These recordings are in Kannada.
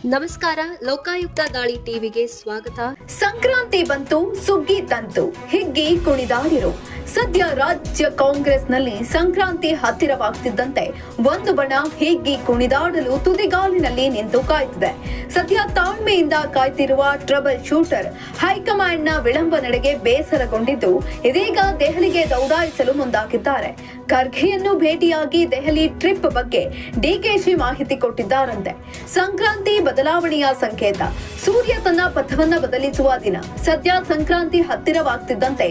ನಮಸ್ಕಾರ. ಲೋಕಾಯುಕ್ತ ದಾಳಿ ಟಿವಿಗೆ ಸ್ವಾಗತ. ಸಂಕ್ರಾಂತಿ ಬಂತು, ಸುಗ್ಗಿ ತಂತು, ಹಿಗ್ಗಿ ಕುಣಿದಾಡಿರು. ಸದ್ಯ ರಾಜ್ಯ ಕಾಂಗ್ರೆಸ್ನಲ್ಲಿ ಸಂಕ್ರಾಂತಿ ಹತ್ತಿರವಾಗ್ತಿದ್ದಂತೆ ಒಂದು ಬಣ ಹಿಗ್ಗಿ ಕುಣಿದಾಡಲು ತುದಿಗಾಲಿನಲ್ಲಿ ನಿಂತು ಕಾಯ್ತಿದೆ. ಸದ್ಯ ತಾಳ್ಮೆಯಿಂದ ಕಾಯ್ತಿರುವ ಟ್ರಬಲ್ ಶೂಟರ್ ಹೈಕಮಾಂಡ್ನ ವಿಳಂಬ ನಡೆಗೆ ಬೇಸರಗೊಂಡಿದ್ದು ಇದೀಗ ದೆಹಲಿಗೆ ದೌಡಾಯಿಸಲು ಮುಂದಾಗಿದ್ದಾರೆ. ಖರ್ಗೆಯನ್ನು ಭೇಟಿಯಾಗಿ ದೆಹಲಿ ಟ್ರಿಪ್ ಬಗ್ಗೆ ಡಿಕೆಶಿ ಮಾಹಿತಿ ಕೊಟ್ಟಿದ್ದಾರಂತೆ. ಸಂಕ್ರಾಂತಿ ಬದಲಾವಣೆಯ ಸಂಕೇತ. ಸೂರ್ಯ ತನ್ನ ಪಥವನ್ನ ಬದಲಿಸುವ ದಿನ. ಸದ್ಯ ಸಂಕ್ರಾಂತಿ ಹತ್ತಿರವಾಗ್ತಿದ್ದಂತೆ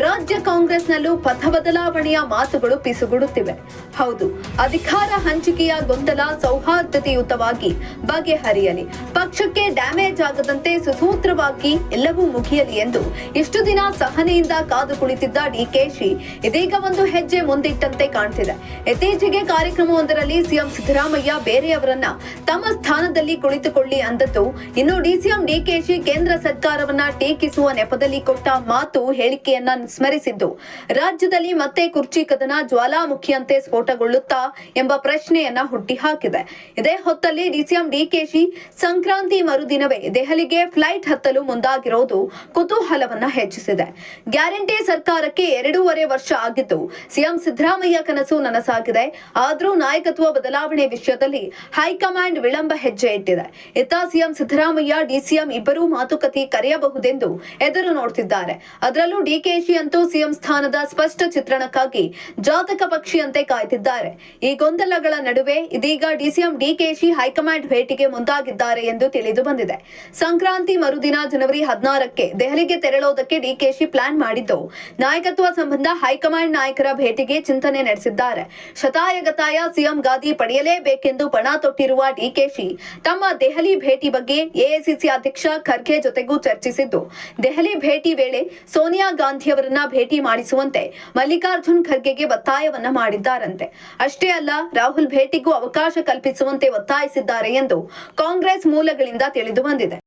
ರಾಜ್ಯ ಕಾಂಗ್ರೆಸ್ನಲ್ಲೂ ಪಥ ಬದಲಾವಣೆಯ ಮಾತುಗಳು ಪಿಸುಗುಡುತ್ತಿವೆ. ಹೌದು, ಅಧಿಕಾರ ಹಂಚಿಕೆಯ ಗೊಂದಲ ಸೌಹಾರ್ದತೆಯುತವಾಗಿ ಬಗೆಹರಿಯಲಿ, ಪಕ್ಷಕ್ಕೆ ಡ್ಯಾಮೇಜ್ ಆಗದಂತೆ ಸುಸೂತ್ರವಾಗಿ ಎಲ್ಲವೂ ಮುಗಿಯಲಿ ಎಂದು ಇಷ್ಟು ದಿನ ಸಹನೆಯಿಂದ ಕಾದು ಕುಳಿತಿದ್ದ ಡಿಕೆಶಿ ಇದೀಗ ಒಂದು ಹೆಜ್ಜೆ ಮುಂದಿಟ್ಟಂತೆ ಕಾಣ್ತಿದೆ. ಇತ್ತೀಚೆಗೆ ಕಾರ್ಯಕ್ರಮವೊಂದರಲ್ಲಿ ಸಿಎಂ ಸಿದ್ದರಾಮಯ್ಯ ಬೇರೆಯವರನ್ನ ತಮ್ಮ ಸ್ಥಾನದಲ್ಲಿ ಕುಳಿತುಕೊಳ್ಳಿ ಅಂದದ್ದು, ಇನ್ನು ಸಿಎಂ ಡಿಕೆಶಿ ಕೇಂದ್ರ ಸರ್ಕಾರವನ್ನ ಟೀಕಿಸುವ ನೆಪದಲ್ಲಿ ಕೊಟ್ಟ ಮಾತು ಹೇಳಿಕೆಯನ್ನ ಸ್ಮರಿಸಿದ್ದು ರಾಜ್ಯದಲ್ಲಿ ಮತ್ತೆ ಕುರ್ಚಿ ಕದನ ಜ್ವಾಲಾಮುಖಿಯಂತೆ ಸ್ಫೋಟಗೊಳ್ಳುತ್ತಾ ಎಂಬ ಪ್ರಶ್ನೆಯನ್ನ ಹುಟ್ಟಿಹಾಕಿದೆ. ಇದೇ ಹೊತ್ತಲ್ಲಿ ಸಿಎಂ ಡಿಕೆಶಿ ಸಂಕ್ರಾಂತಿ ಮರುದಿನವೇ ದೆಹಲಿಗೆ ಫ್ಲೈಟ್ ಹತ್ತಲು ಮುಂದಾಗಿರೋದು ಕುತೂಹಲವನ್ನ ಹೆಚ್ಚಿಸಿದೆ. ಗ್ಯಾರಂಟಿ ಸರ್ಕಾರಕ್ಕೆ 2.5 ವರ್ಷ ಆಗಿದ್ದು ಸಿಎಂ ಸಿದ್ದರಾಮಯ್ಯ ಕನಸು ನನಸಾಗಿದೆ. ಆದರೂ ನಾಯಕತ್ವ ಬದಲಾವಣೆ ವಿಷಯದಲ್ಲಿ ಹೈಕಮಾಂಡ್ ವಿಳಂಬ ಹೆಜ್ಜೆ ಇಟ್ಟಿದೆ. ಇತ್ತ ಸಿಎಂ ಸಿದ್ದರಾಮಯ್ಯ ಡಿಸಿಎಂ ಇಬ್ಬರೂ ಮಾತುಕತೆ ಕರೆಯಬಹುದೆಂದು ಎದುರು ನೋಡ್ತಿದ್ದಾರೆ. ಅದರಲ್ಲೂ ಡಿಕೆಶಿ ಅಂತೂ ಸಿಎಂ ಸ್ಥಾನದ ಸ್ಪಷ್ಟ ಚಿತ್ರಣಕ್ಕಾಗಿ ಜಾತಕ ಪಕ್ಷಿಯಂತೆ ಕಾಯ್ತಿದ್ದಾರೆ. ಈ ಗೊಂದಲಗಳ ನಡುವೆ ಇದೀಗ ಸಿಎಂ ಡಿಕೆಶಿ ಹೈಕಮಾಂಡ್ ಭೇಟಿಗೆ ಮುಂದಾಗಿದ್ದಾರೆ ಎಂದು ತಿಳಿದು ಬಂದಿದೆ. ಸಂಕ್ರಾಂತಿ ಮರುದಿನ ಜನವರಿ 16ಕ್ಕೆ ದೆಹಲಿಗೆ ತೆರಳೋದಕ್ಕೆ ಡಿಕೆಶಿ ಪ್ಲಾನ್ ಮಾಡಿದ್ದು, ನಾಯಕತ್ವ ಸಂಬಂಧ ಹೈಕಮಾಂಡ್ ನಾಯಕರ ಭೇಟಿಗೆ ಚಿಂತನೆ ನಡೆಸಿದ್ದಾರೆ. ಶತಾಯಗತಾಯ ಸಿಎಂ ಗಾದಿ ಪಡೆಯಲೇಬೇಕೆಂದು ಪಣ ತೊಟ್ಟಿರುವ ಡಿಕೆಶಿ ತಮ್ಮ ದೆಹಲಿ ಭೇಟಿ ಬಗ್ಗೆ ಎಐಸಿಸಿ ಅಧ್ಯಕ್ಷ ಖರ್ಗೆ ಜೊತೆಗೂ ಚರ್ಚಿಸಿದ್ದು, ದೆಹಲಿ ಭೇಟಿ ವೇಳೆ ಸೋನಿಯಾ ಗಾಂಧಿಯವರನ್ನ ಭೇಟಿ ಮಾಡಿಸುವಂತೆ ಮಲ್ಲಿಕಾರ್ಜುನ್ ಖರ್ಗೆಗೆ ಒತ್ತಾಯವನ್ನ ಮಾಡಿದ್ದಾರಂತೆ. ಅಷ್ಟೇ ಅಲ್ಲ, ರಾಹುಲ್ ಭೇಟಿಗೂ ಅವಕಾಶ ಕಲ್ಪಿಸುವಂತೆ ಒತ್ತಾಯಿಸಿದ್ದಾರೆ ಎಂದು ಕಾಂಗ್ರೆಸ್ ಮೂಲಗಳಿಂದ ತಿಳಿದು ಬಂದಿದೆ.